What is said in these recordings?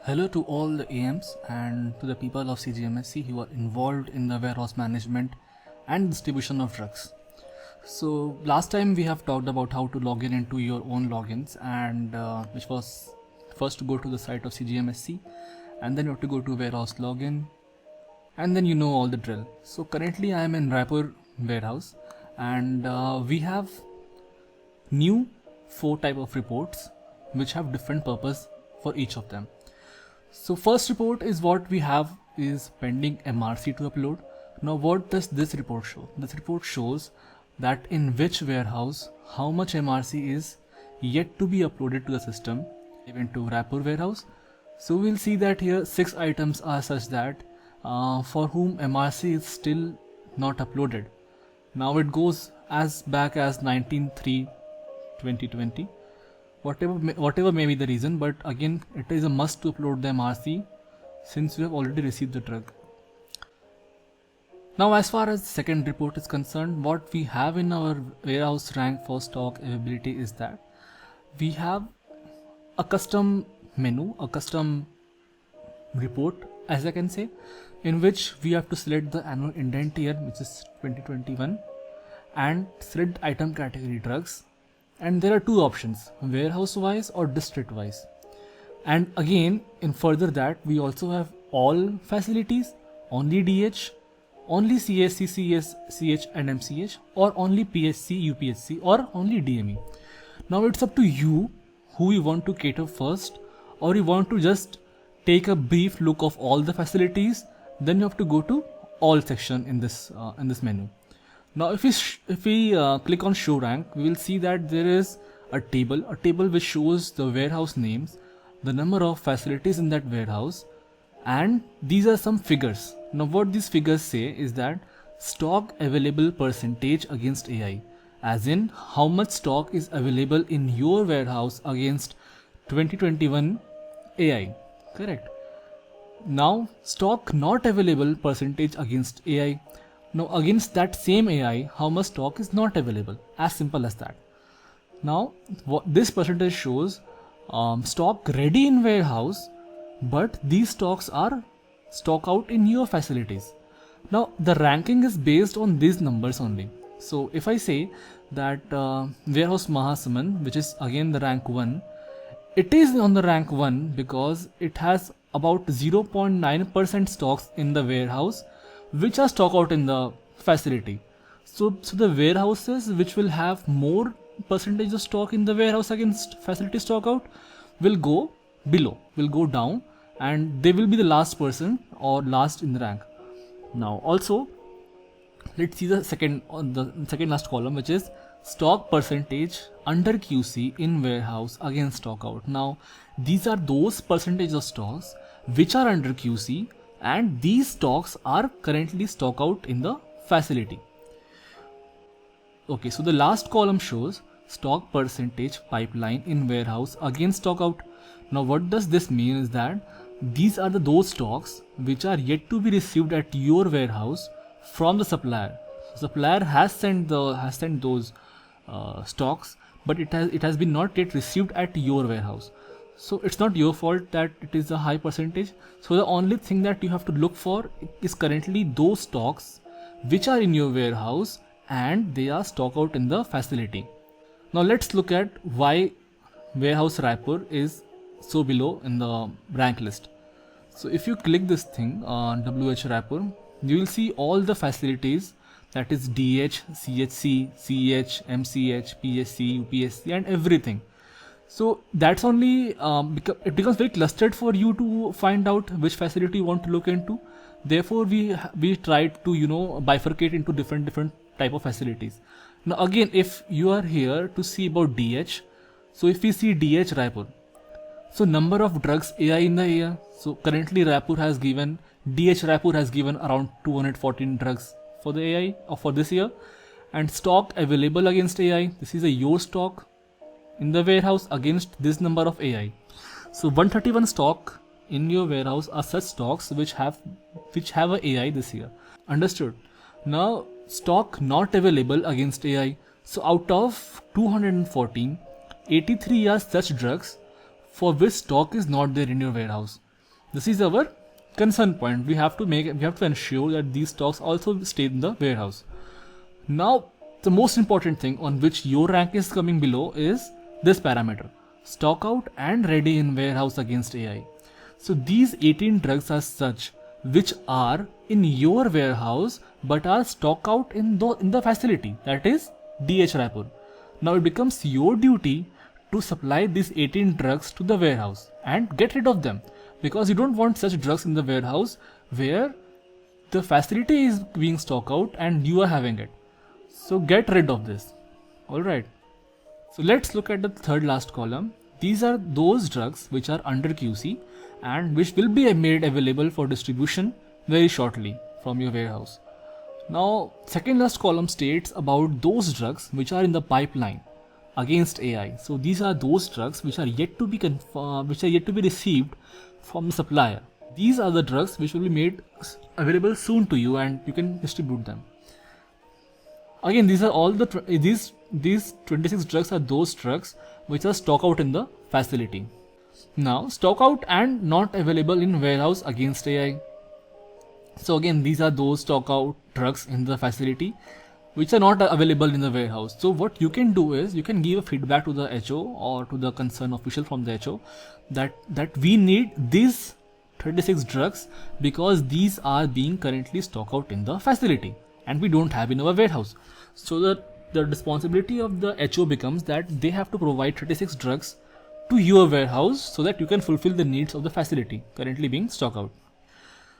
Hello to all the AMs and to the people of cgmsc who are involved in the warehouse management and distribution of drugs. So last time we have talked about how to log in into your own logins, and which was first to go to the site of cgmsc, and then you have to go to warehouse login, and then you know all the drill. So currently I am in Raipur warehouse, and we have new 4 type of reports which have different purpose for each of them. So first report is what we have is pending MRC to upload. Now what does this report show? This report shows that in which warehouse how much MRC is yet to be uploaded to the system, even to Raipur warehouse. So we'll see that here 6 items are such that for whom MRC is still not uploaded. Now it goes as back as 19/3/2020. Whatever may be the reason, but again it is a must to upload the MRC since we have already received the drug. Now as far as the second report is concerned, what we have in our warehouse rank for stock availability is that we have a custom menu, a custom report as I can say, in which we have to select the annual indent year, which is 2021, and select item category drugs. And there are 2 options, warehouse wise or district wise. And again, in further that, we also have all facilities, only DH, only CSC, CS, CH and MCH, or only PSC, UPSC, or only DME. Now it's up to you who you want to cater first, or you want to just take a brief look of all the facilities, then you have to go to all section in this menu. Now if we click on show rank, we will see that there is a table which shows the warehouse names, the number of facilities in that warehouse, and these are some figures. Now what these figures say is that stock available percentage against AI, as in how much stock is available in your warehouse against 2021 AI, correct? Now stock not available percentage against AI. Now against that same AI, how much stock is not available, as simple as that. Now what this percentage shows, stock ready in warehouse, but these stocks are stock out in your facilities. Now the ranking is based on these numbers only. So if I say that warehouse Mahasaman, which is again the rank 1, it is on the rank 1 because it has about 0.9% stocks in the warehouse which are stock out in the facility. So the warehouses which will have more percentage of stock in the warehouse against facility stock out will go below, will go down, and they will be the last person or last in the rank. Now also let's see the second last column, which is stock percentage under QC in warehouse against stock out. Now these are those percentage of stocks which are under QC, and these stocks are currently stock out in the facility. Okay, so the last column shows stock percentage pipeline in warehouse against stock out. Now what does this mean is that these are those stocks which are yet to be received at your warehouse from the supplier. Supplier has sent those stocks, but it has been not yet received at your warehouse. So it's not your fault that it is a high percentage. So the only thing that you have to look for is currently those stocks which are in your warehouse and they are stock out in the facility. Now let's look at why warehouse Raipur is so below in the rank list. So if you click this thing on WH Raipur, you will see all the facilities, that is DH, CHC, CH, MCH, PSC, UPSC and everything. So that's only it becomes very clustered for you to find out which facility you want to look into. Therefore we tried to bifurcate into different type of facilities. Now again, if you are here to see about DH, so if we see DH Raipur, so number of drugs AI in the year, so currently DH Raipur has given around 214 drugs for the AI or for this year, and stock available against AI, this is your stock in the warehouse against this number of AI. So 131 stock in your warehouse are such stocks which have a AI this year. Understood? Now stock not available against AI. So out of 214, 83 are such drugs for which stock is not there in your warehouse. This is our concern point. We have to ensure that these stocks also stay in the warehouse. Now, the most important thing on which your rank is coming below is this parameter, stock out and ready in warehouse against AI. So these 18 drugs are such which are in your warehouse but are stock out in the facility, that is DH Raipur. Now it becomes your duty to supply these 18 drugs to the warehouse and get rid of them, because you don't want such drugs in the warehouse where the facility is being stock out and you are having it. So get rid of this. Alright. So let's look at the third last column. These are those drugs which are under QC and which will be made available for distribution very shortly from your warehouse. Now, second last column states about those drugs which are in the pipeline against AI. So these are those drugs which are yet to be received from the supplier. These are the drugs which will be made available soon to you and you can distribute them. Again, these are all these 26 drugs are those drugs which are stock out in the facility. Now, stock out and not available in warehouse against AI. So again, these are those stock out drugs in the facility which are not available in the warehouse. So what you can do is you can give a feedback to the HO or to the concerned official from the HO that we need these 36 drugs because these are being currently stock out in the facility and we don't have in our warehouse. So the responsibility of the HO becomes that they have to provide 36 drugs to your warehouse so that you can fulfill the needs of the facility currently being stock out.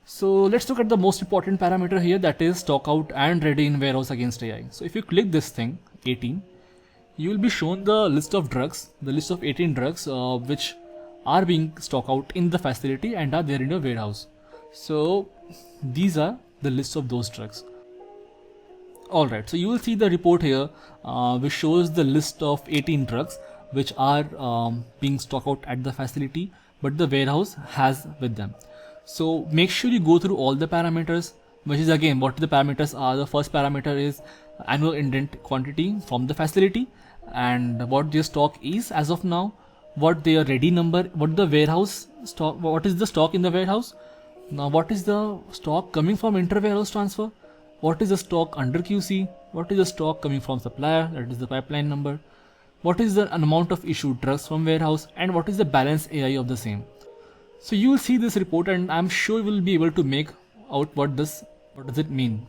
So let's look at the most important parameter here, that is stock out and ready in warehouse against AI. So if you click this thing 18, you will be shown the list of drugs, the list of 18 drugs which are being stock out in the facility and are there in your warehouse. So these are the list of those drugs. Alright, so you will see the report here which shows the list of 18 drugs which are being stock out at the facility but the warehouse has with them. So make sure you go through all the parameters, which is again what the parameters are. The first parameter is annual indent quantity from the facility and what their stock is as of now, what their ready number, what the warehouse stock, what is the stock in the warehouse, now what is the stock coming from inter-warehouse transfer, what is the stock under QC, what is the stock coming from supplier, that is the pipeline number, what is the amount of issued drugs from warehouse, and what is the balance AI of the same. So you will see this report and I'm sure you will be able to make out what does it mean.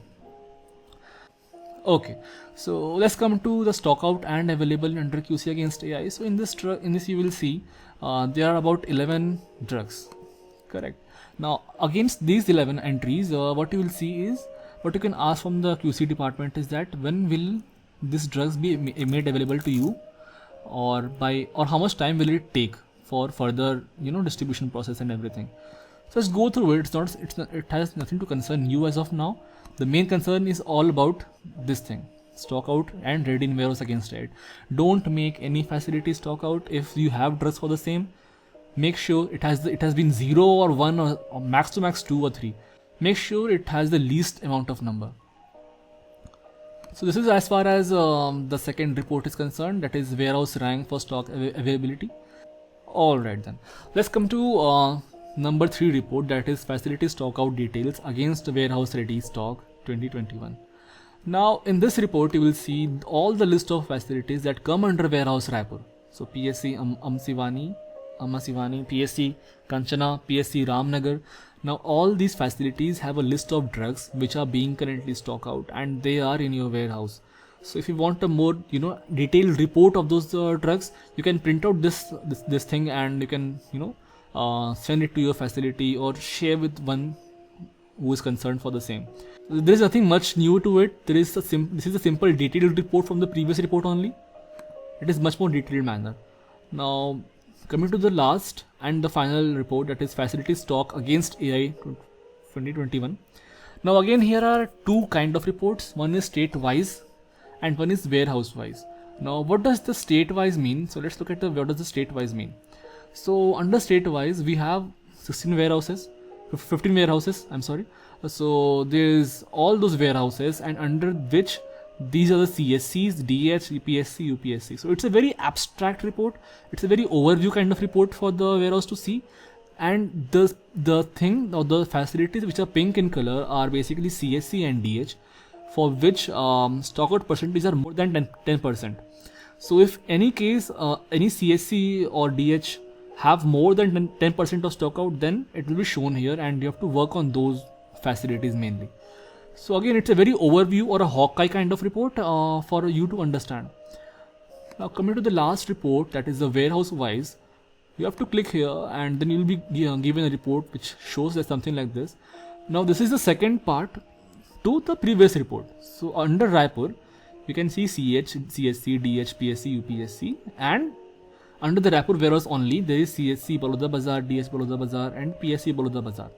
Okay, so let's come to the stock out and available under QC against AI. So in this you will see there are about 11 drugs, correct. Now against these 11 entries, what you will see is, what you can ask from the QC department is that when will these drugs be made available to you, or how much time will it take for further distribution process and everything. So let's go through it. It has nothing to concern you as of now. The main concern is all about this thing, stock out and ready in warehouse against it. Don't make any facility stock out. If you have drugs for the same, make sure it has been 0 or 1 or max to max 2 or 3. Make sure it has the least amount of number. So this is as far as the second report is concerned, that is warehouse rank for stock availability. Alright then, let's come to number 3 report, that is facility stock out details against warehouse ready stock 2021. Now in this report you will see all the list of facilities that come under warehouse Raipur. So PSC Ammasivani, PSC Kanchana, PSC Ramnagar. Now all these facilities have a list of drugs which are being currently stock out and they are in your warehouse. So if you want a more detailed report of those drugs, you can print out this thing and you can send it to your facility or share with one who is concerned for the same. There is nothing much new to it. This is a simple detailed report from the previous report only. It is much more detailed manner. Now coming to the last and the final report, that is facility stock against AI 2021. Now again here are two kind of reports. One is state wise and one is warehouse wise. Now what does the state wise mean? So let's look at what does the state wise mean. So under state wise we have 15 warehouses, I'm sorry. So there's all those warehouses and under which these are the CSCs, DH, PSC, UPSC. So it's a very abstract report. It's a very overview kind of report for the warehouse to see. and the thing or the facilities which are pink in color are basically CSC and DH, for which stock out percentages are more than 10%. So if any case any CSC or DH have more than 10% of stock out, then it will be shown here, and you have to work on those facilities mainly. So again, it's a very overview or a Hawkeye kind of report for you to understand. Now coming to the last report, that is the warehouse wise, you have to click here and then you'll be given a report which shows that something like this. Now this is the second part to the previous report. So under Raipur, you can see CH, CSC, DH, PSC, UPSC, and under the Raipur warehouse only, there is CSC Baloda Bazaar, DS Baloda Bazaar, and PSC Baloda Bazaar.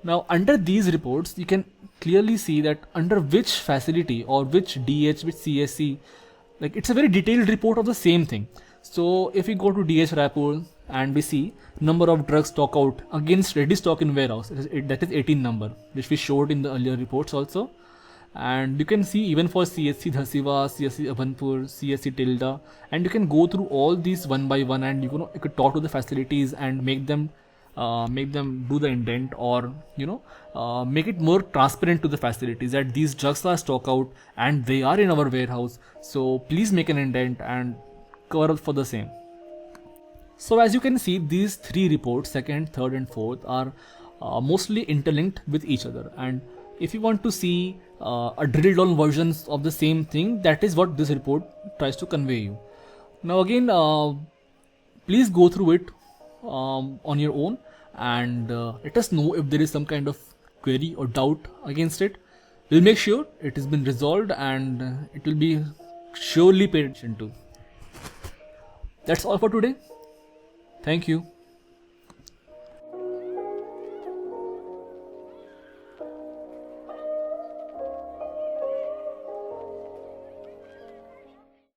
Now under these reports, you can clearly see that under which facility or which DH, which CSC, like it's a very detailed report of the same thing. So if we go to DH Raipur and we see number of drugs stock out against ready stock in warehouse, that is 18 number, which we showed in the earlier reports also. And you can see even for CSC Dhasiwa, CSC Abhanpur, CSC Tilda, and you can go through all these one by one, and you could talk to the facilities and make them do the indent, or make it more transparent to the facilities that these drugs are stock out and they are in our warehouse. So please make an indent and cover up for the same. So as you can see, these three reports, second, third and fourth, are mostly interlinked with each other, and if you want to see a drilled down versions of the same thing, that is what this report tries to convey you. Now again, please go through it on your own, and let us know if there is some kind of query or doubt against it. We'll make sure it has been resolved, and it will be surely paid attention to. That's all for today. Thank you.